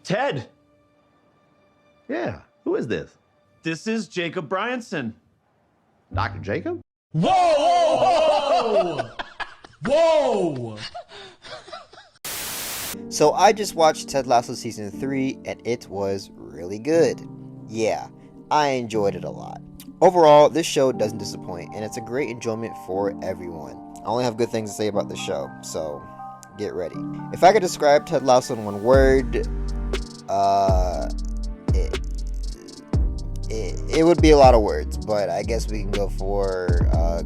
Ted, Yeah, who is this? this is Jacob Bryanson. Dr. Jacob? Whoa! Whoa! So I just watched Ted Lasso Season 3 and it was really good. Yeah, I enjoyed it a lot. Overall, this show doesn't disappoint and it's a great enjoyment for everyone. I only have good things to say about the show, so get ready. If I could describe Ted Lasso in one word, it would be a lot of words, but I guess we can go for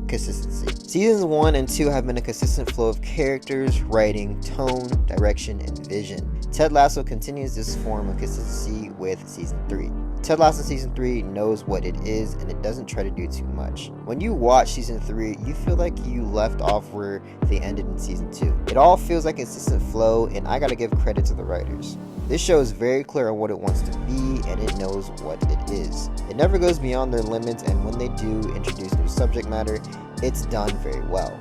consistency. Seasons 1 and 2 have been a consistent flow of characters, writing, tone, direction, and vision. Ted Lasso continues this form of consistency with Season 3. Ted Lasso Season 3 knows what it is and it doesn't try to do too much. When you watch Season 3, you feel like you left off where they ended in Season 2. It all feels like a consistent flow and I gotta give credit to the writers. This show is very clear on what it wants to be and it knows what it is. It never goes beyond their limits and when they do introduce new subject matter, it's done very well.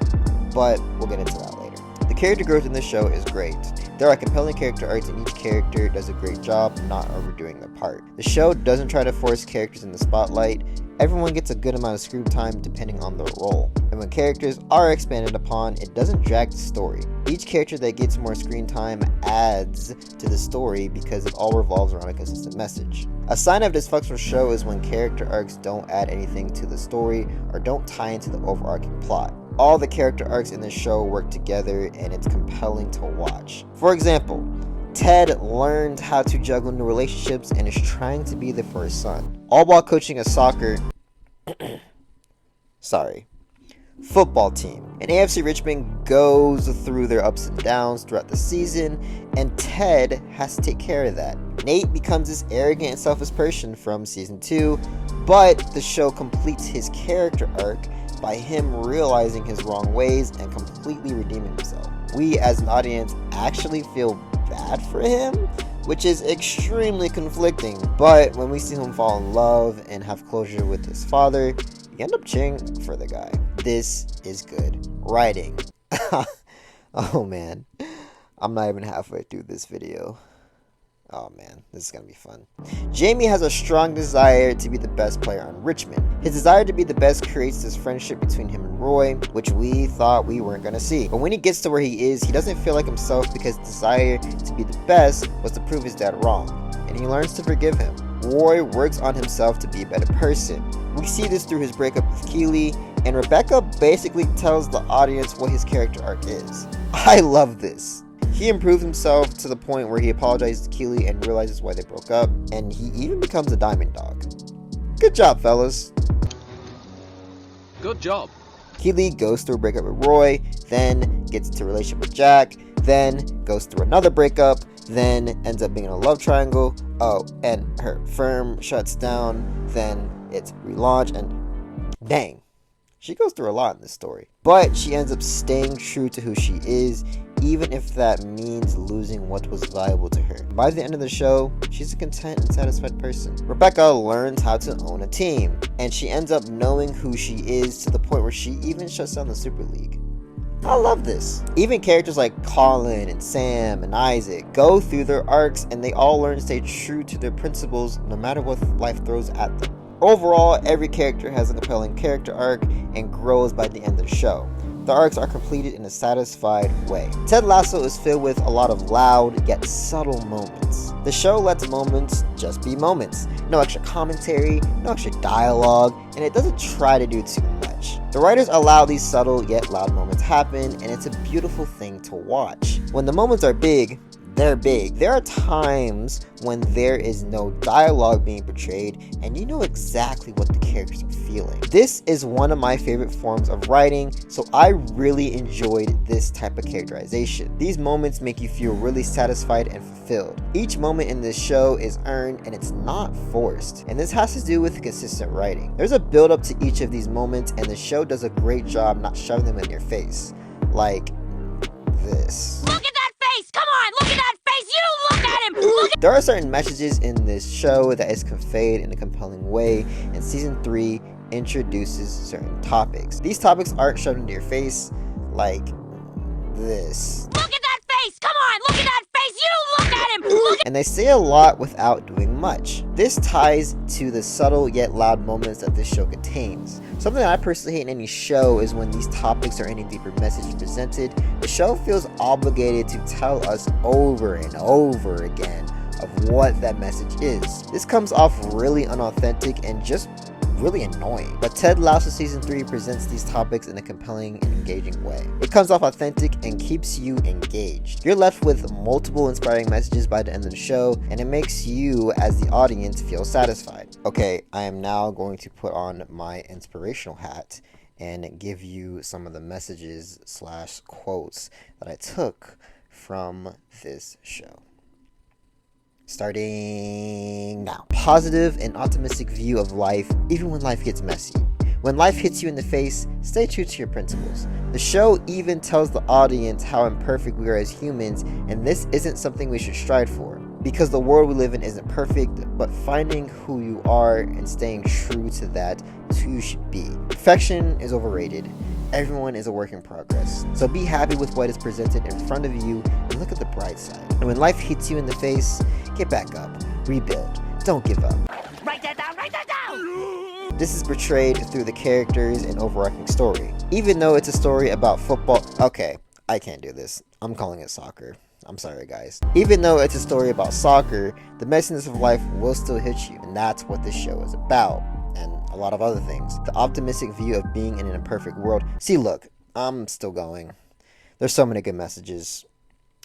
But we'll get into that later. The character growth in this show is great. There are compelling character arcs and each character does a great job not overdoing their part. The show doesn't try to force characters in the spotlight. Everyone gets a good amount of screen time depending on their role. And when characters are expanded upon, it doesn't drag the story. Each character that gets more screen time adds to the story because it all revolves around a consistent message. A sign of a dysfunctional show is when character arcs don't add anything to the story or don't tie into the overarching plot. All the character arcs in this show work together and it's compelling to watch. For example, Ted learned how to juggle new relationships and is trying to be there for his son, all while coaching a football team. And AFC Richmond goes through their ups and downs throughout the season, and Ted has to take care of that. Nate becomes this arrogant and selfish person from Season 2, but the show completes his character arc by him realizing his wrong ways and completely redeeming himself. We as an audience actually feel bad for him, which is extremely conflicting, but when we see him fall in love and have closure with his father, you end up cheering for the guy. This is good writing. Oh man, I'm not even halfway through this video. Oh man, this is gonna be fun. Jamie has a strong desire to be the best player on Richmond. His desire to be the best creates this friendship between him and Roy, which we thought we weren't gonna see. But when he gets to where he is, he doesn't feel like himself because his desire to be the best was to prove his dad wrong, and he learns to forgive him. Roy works on himself to be a better person. We see this through his breakup with Keely, and Rebecca basically tells the audience what his character arc is. I love this. He improves himself to the point where he apologizes to Keely and realizes why they broke up, and he even becomes a diamond dog. Good job, fellas. Good job. Keely goes through a breakup with Roy, then gets into a relationship with Jack, then goes through another breakup, then ends up being in a love triangle. Oh, and her firm shuts down, then it's relaunched, and dang. She goes through a lot in this story. But she ends up staying true to who she is, even if that means losing what was valuable to her. By the end of the show, she's a content and satisfied person. Rebecca learns how to own a team, and she ends up knowing who she is to the point where she even shuts down the Super League. I love this. Even characters like Colin and Sam and Isaac go through their arcs and they all learn to stay true to their principles no matter what life throws at them. Overall, every character has a compelling character arc and grows by the end of the show. The arcs are completed in a satisfied way. Ted Lasso is filled with a lot of loud yet subtle moments. The show lets moments just be moments. No extra commentary, no extra dialogue, and it doesn't try to do too much. The writers allow these subtle yet loud moments happen, and it's a beautiful thing to watch. When the moments are big, they're big. There are times when there is no dialogue being portrayed and you know exactly what the characters are feeling. This is one of my favorite forms of writing, so I really enjoyed this type of characterization. These moments make you feel really satisfied and fulfilled. Each moment in this show is earned and it's not forced, and this has to do with consistent writing. There's a build up to each of these moments and the show does a great job not shoving them in your face. Like this. Look at that face! Come on, look at that face! You look at him! Look at— There are certain messages in this show that is conveyed in a compelling way, and Season 3 introduces certain topics. These topics aren't shoved into your face like this. Look at that face! Come on, look at that face! You look at him! Look and they say a lot without doing much. This ties to the subtle yet loud moments that this show contains. Something that I personally hate in any show is when these topics or any deeper message presented, the show feels obligated to tell us over and over again of what that message is. This comes off really unauthentic and just really annoying. But Ted Lasso Season 3 presents these topics in a compelling and engaging way. It comes off authentic and keeps you engaged. You're left with multiple inspiring messages by the end of the show, and it makes you, as the audience, feel satisfied. Okay, I am now going to put on my inspirational hat and give you some of the messages / quotes that I took from this show. Starting now. Positive and optimistic view of life, even when life gets messy. When life hits you in the face, stay true to your principles. The show even tells the audience how imperfect we are as humans, and this isn't something we should strive for. Because the world we live in isn't perfect, but finding who you are and staying true to that is who you should be. Perfection is overrated. Everyone is a work in progress. So be happy with what is presented in front of you and look at the bright side. And when life hits you in the face, get back up, rebuild, don't give up. Write that down, write that down! This is portrayed through the characters and overarching story. Even though it's a story about football, okay, I can't do this. I'm calling it soccer. I'm sorry guys. Even though it's a story about soccer, the messiness of life will still hit you, and that's what this show is about. And a lot of other things. The optimistic view of being in an imperfect world. See, look, I'm still going. There's so many good messages.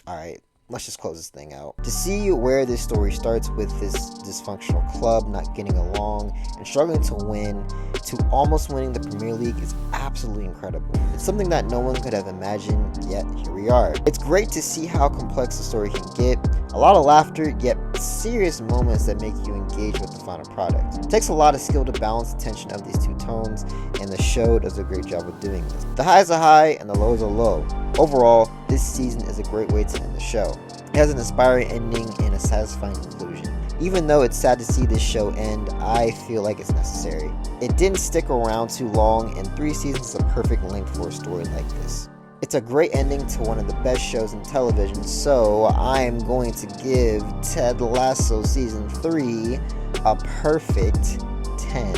Alright, let's just close this thing out. To see where this story starts with this dysfunctional club not getting along and struggling to win, to almost winning the Premier League is absolutely incredible. It's something that no one could have imagined, yet here we are. It's great to see how complex the story can get. A lot of laughter, yet serious moments that make you engage with the final product. It takes a lot of skill to balance the tension of these two tones, and the show does a great job of doing this. The highs are high and the lows are low. Overall, this season is a great way to end the show. It has an inspiring ending and a satisfying conclusion. Even though it's sad to see this show end, I feel like it's necessary. It didn't stick around too long, and 3 seasons is a perfect length for a story like this. It's a great ending to one of the best shows in television, so I am going to give Ted Lasso Season 3 a perfect 10